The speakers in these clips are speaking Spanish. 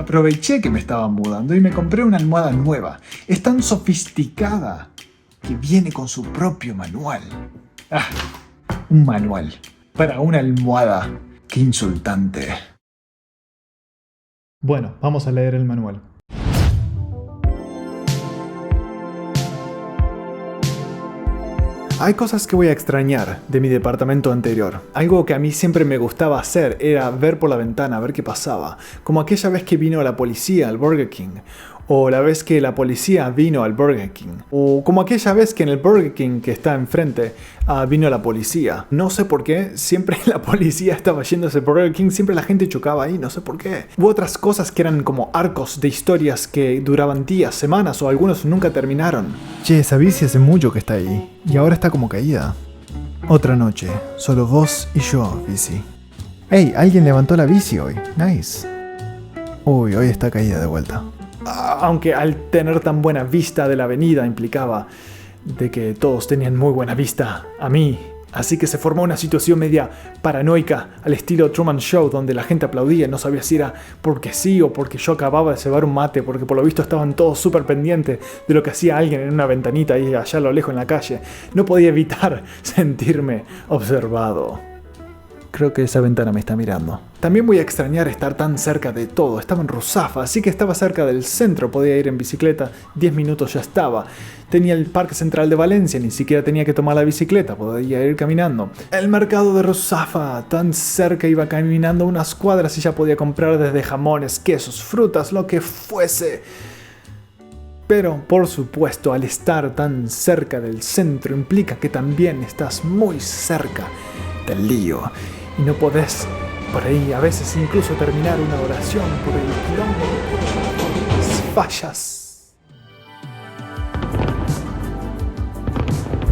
aproveché que me estaba mudando y me compré una almohada nueva. Es tan sofisticada que viene con su propio manual. Ah, un manual para una almohada. ¡Qué insultante! Bueno, vamos a leer el manual. Hay cosas que voy a extrañar de mi departamento anterior. Algo que a mí siempre me gustaba hacer era ver por la ventana, a ver qué pasaba. Como aquella vez que vino la policía al Burger King. O la vez que la policía vino al Burger King. O como aquella vez que en el Burger King que está enfrente vino la policía. No sé por qué, siempre la policía estaba yendo a ese Burger King, siempre la gente chocaba ahí, no sé por qué. Hubo otras cosas que eran como arcos de historias que duraban días, semanas o algunos nunca terminaron. Che, esa bici hace mucho que está ahí y ahora está como caída. Otra noche, solo vos y yo, bici. Hey, alguien levantó la bici hoy, nice. Uy, hoy está caída de vuelta. Aunque al tener tan buena vista de la avenida implicaba de que todos tenían muy buena vista a mí. Así que se formó una situación media paranoica al estilo Truman Show, donde la gente aplaudía y no sabía si era porque sí o porque yo acababa de cebar un mate, porque por lo visto estaban todos súper pendientes de lo que hacía alguien en una ventanita ahí allá a lo lejos en la calle. No podía evitar sentirme observado. Creo que esa ventana me está mirando. También voy a extrañar estar tan cerca de todo. Estaba en Ruzafa, así que estaba cerca del centro. Podía ir en bicicleta, 10 minutos ya estaba. Tenía el Parque Central de Valencia, ni siquiera tenía que tomar la bicicleta, podía ir caminando. El mercado de Ruzafa, tan cerca, iba caminando unas cuadras y ya podía comprar desde jamones, quesos, frutas, lo que fuese. Pero, por supuesto, al estar tan cerca del centro implica que también estás muy cerca del lío. Y no podés, por ahí, a veces incluso terminar una oración por el quilombo de las fallas.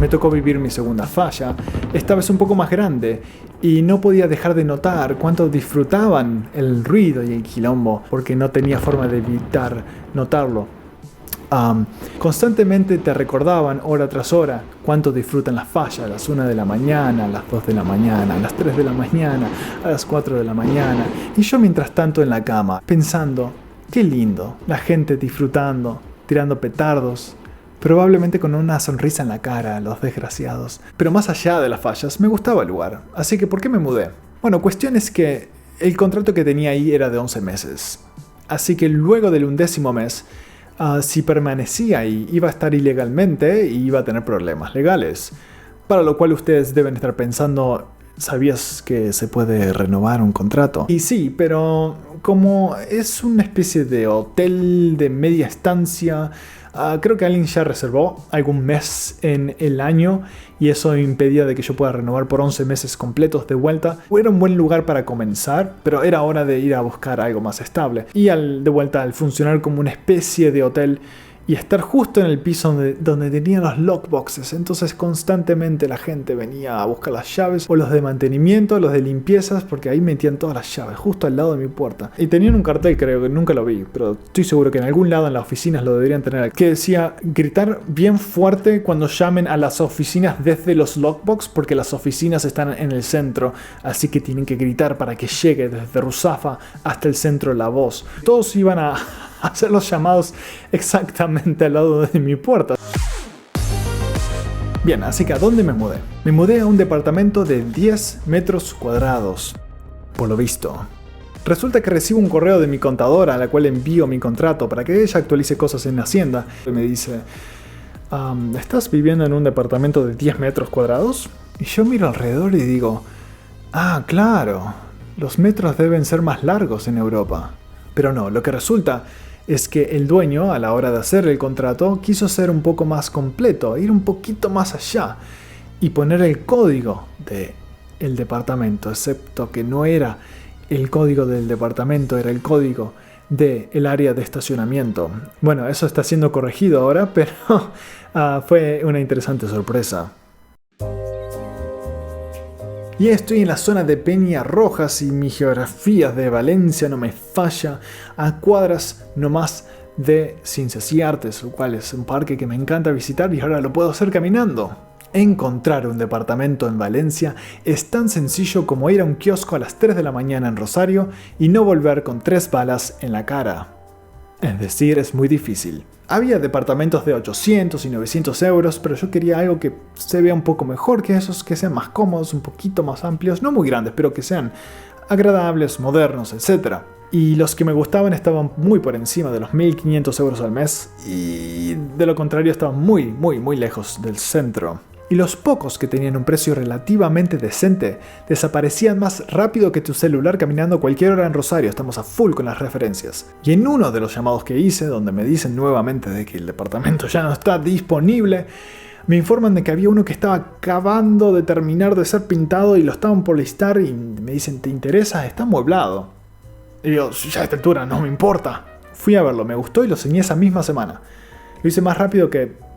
Me tocó vivir mi segunda falla, esta vez un poco más grande, y no podía dejar de notar cuánto disfrutaban el ruido y el quilombo, porque no tenía forma de evitar notarlo. Constantemente te recordaban hora tras hora cuánto disfrutan las fallas, a las 1 de la mañana, a las 2 de la mañana, a las 3 de la mañana, a las 4 de la mañana, y yo mientras tanto en la cama, pensando, qué lindo, la gente disfrutando, tirando petardos, probablemente con una sonrisa en la cara, los desgraciados. Pero más allá de las fallas, me gustaba el lugar, así que ¿por qué me mudé? Bueno, cuestión es que el contrato que tenía ahí era de 11 meses, así que luego del 11º mes, si permanecía ahí, iba a estar ilegalmente y iba a tener problemas legales. Para lo cual ustedes deben estar pensando, ¿sabías que se puede renovar un contrato? Y sí, pero como es una especie de hotel de media estancia, creo que alguien ya reservó algún mes en el año y eso impedía de que yo pueda renovar por 11 meses completos de vuelta. Era un buen lugar para comenzar, pero era hora de ir a buscar algo más estable. Y de vuelta al funcionar como una especie de hotel y estar justo en el piso donde tenían los lockboxes, entonces constantemente la gente venía a buscar las llaves, o los de mantenimiento, los de limpiezas, porque ahí metían todas las llaves, justo al lado de mi puerta. Y tenían un cartel, creo que nunca lo vi, pero estoy seguro que en algún lado en las oficinas lo deberían tener, que decía gritar bien fuerte cuando llamen a las oficinas desde los lockbox, porque las oficinas están en el centro, así que tienen que gritar para que llegue desde Ruzafa hasta el centro la voz. Todos iban a hacer los llamados exactamente al lado de mi puerta. Bien, así que ¿a dónde me mudé? Me mudé a un departamento de 10 metros cuadrados, por lo visto. Resulta que recibo un correo de mi contadora a la cual envío mi contrato para que ella actualice cosas en Hacienda. Y me dice, ¿estás viviendo en un departamento de 10 metros cuadrados? Y yo miro alrededor y digo, claro, los metros deben ser más largos en Europa. Pero no, lo que resulta es que el dueño, a la hora de hacer el contrato, quiso ser un poco más completo, ir un poquito más allá y poner el código del departamento, excepto que no era el código del departamento, era el código del área de estacionamiento. Bueno, eso está siendo corregido ahora, pero fue una interesante sorpresa. Y estoy en la zona de Peñarrojas y mi geografía de Valencia no me falla, a cuadras nomás de Ciencias y Artes, lo cual es un parque que me encanta visitar y ahora lo puedo hacer caminando. Encontrar un departamento en Valencia es tan sencillo como ir a un kiosco a las 3 de la mañana en Rosario y no volver con 3 balas en la cara. Es decir, es muy difícil. Había departamentos de 800 y 900 euros, pero yo quería algo que se vea un poco mejor que esos, que sean más cómodos, un poquito más amplios, no muy grandes, pero que sean agradables, modernos, etc. Y los que me gustaban estaban muy por encima de los 1.500 euros al mes y de lo contrario estaban muy lejos del centro. Y los pocos que tenían un precio relativamente decente desaparecían más rápido que tu celular caminando cualquier hora en Rosario. Estamos a full con las referencias. Y en uno de los llamados que hice, donde me dicen nuevamente de que el departamento ya no está disponible, me informan de que había uno que estaba acabando de terminar de ser pintado y lo estaban por listar y me dicen, ¿te interesa? Está amueblado. Y yo, ya a esta altura no me importa. Fui a verlo, me gustó y lo ceñí esa misma semana. Lo hice más rápido que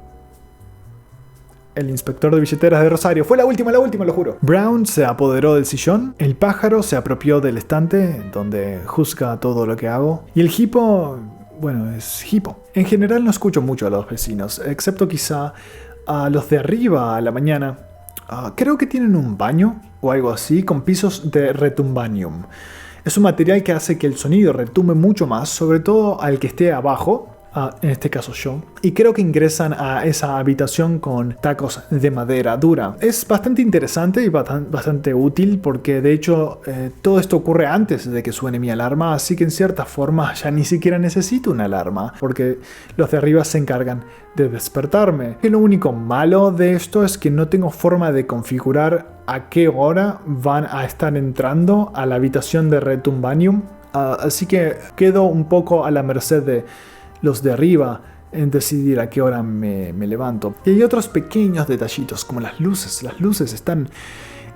el inspector de billeteras de Rosario. Fue la última, lo juro. Brown se apoderó del sillón, el pájaro se apropió del estante, donde juzga todo lo que hago, y el hipo, bueno, es hipo. En general no escucho mucho a los vecinos, excepto quizá a los de arriba a la mañana. Creo que tienen un baño o algo así con pisos de retumbanium. Es un material que hace que el sonido retumbe mucho más, sobre todo al que esté abajo, en este caso yo, y creo que ingresan a esa habitación con tacos de madera dura. Es bastante interesante y bastante útil porque de hecho todo esto ocurre antes de que suene mi alarma, así que en cierta forma ya ni siquiera necesito una alarma porque los de arriba se encargan de despertarme. Y lo único malo de esto es que no tengo forma de configurar a qué hora van a estar entrando a la habitación de retumbanium, así que quedo un poco a la merced de los de arriba en decidir a qué hora me levanto. Y hay otros pequeños detallitos como las luces. Las luces están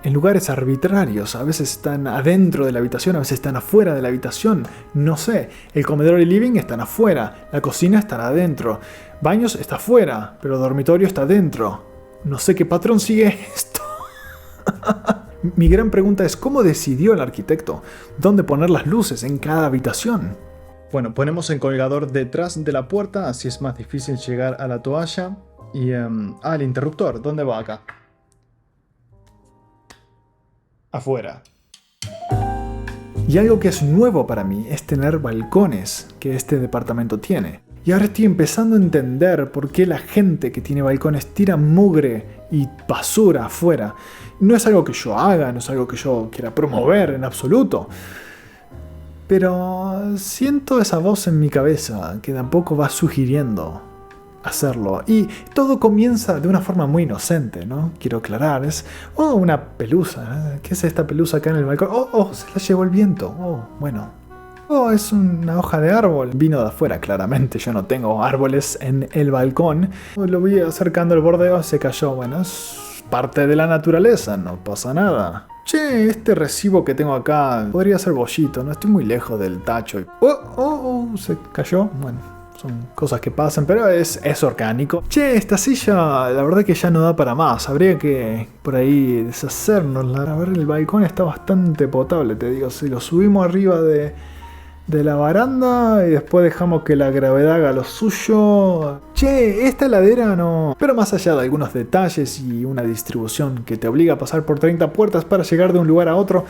en lugares arbitrarios. A veces están adentro de la habitación, a veces están afuera de la habitación. No sé, el comedor y living están afuera, la cocina está adentro, baños está afuera, pero el dormitorio está adentro. No sé qué patrón sigue esto. Mi gran pregunta es ¿cómo decidió el arquitecto dónde poner las luces en cada habitación? Bueno, ponemos el colgador detrás de la puerta, así es más difícil llegar a la toalla. Y, el interruptor, ¿dónde va acá? Afuera. Y algo que es nuevo para mí es tener balcones que este departamento tiene. Y ahora estoy empezando a entender por qué la gente que tiene balcones tira mugre y basura afuera. No es algo que yo haga, no es algo que yo quiera promover en absoluto. Pero siento esa voz en mi cabeza que tampoco va sugiriendo hacerlo. Y todo comienza de una forma muy inocente, ¿no? Quiero aclarar, es una pelusa. ¿Eh? ¿Qué es esta pelusa acá en el balcón? Se la llevó el viento. Bueno. Es una hoja de árbol. Vino de afuera, claramente. Yo no tengo árboles en el balcón. Lo vi acercando al bordeo, se cayó. Bueno, es parte de la naturaleza, no pasa nada. Che, este recibo que tengo acá podría ser bollito, no estoy muy lejos del tacho. Se cayó. Bueno, son cosas que pasan, pero es orgánico. Che, esta silla, la verdad que ya no da para más. Habría que por ahí deshacernos. A ver, el balcón está bastante potable, te digo. Si lo subimos arriba de la baranda y después dejamos que la gravedad haga lo suyo. Che, esta heladera no. Pero más allá de algunos detalles y una distribución que te obliga a pasar por 30 puertas para llegar de un lugar a otro,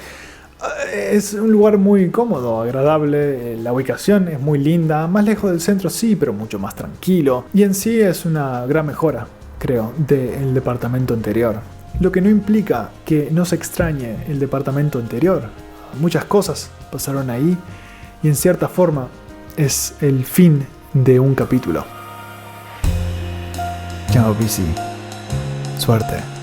es un lugar muy cómodo, agradable. La ubicación es muy linda, más lejos del centro sí, pero mucho más tranquilo. Y en sí es una gran mejora, creo, del departamento anterior. Lo que no implica que no se extrañe el departamento anterior. Muchas cosas pasaron ahí. Y en cierta forma es el fin de un capítulo. Chao, PC. Suerte.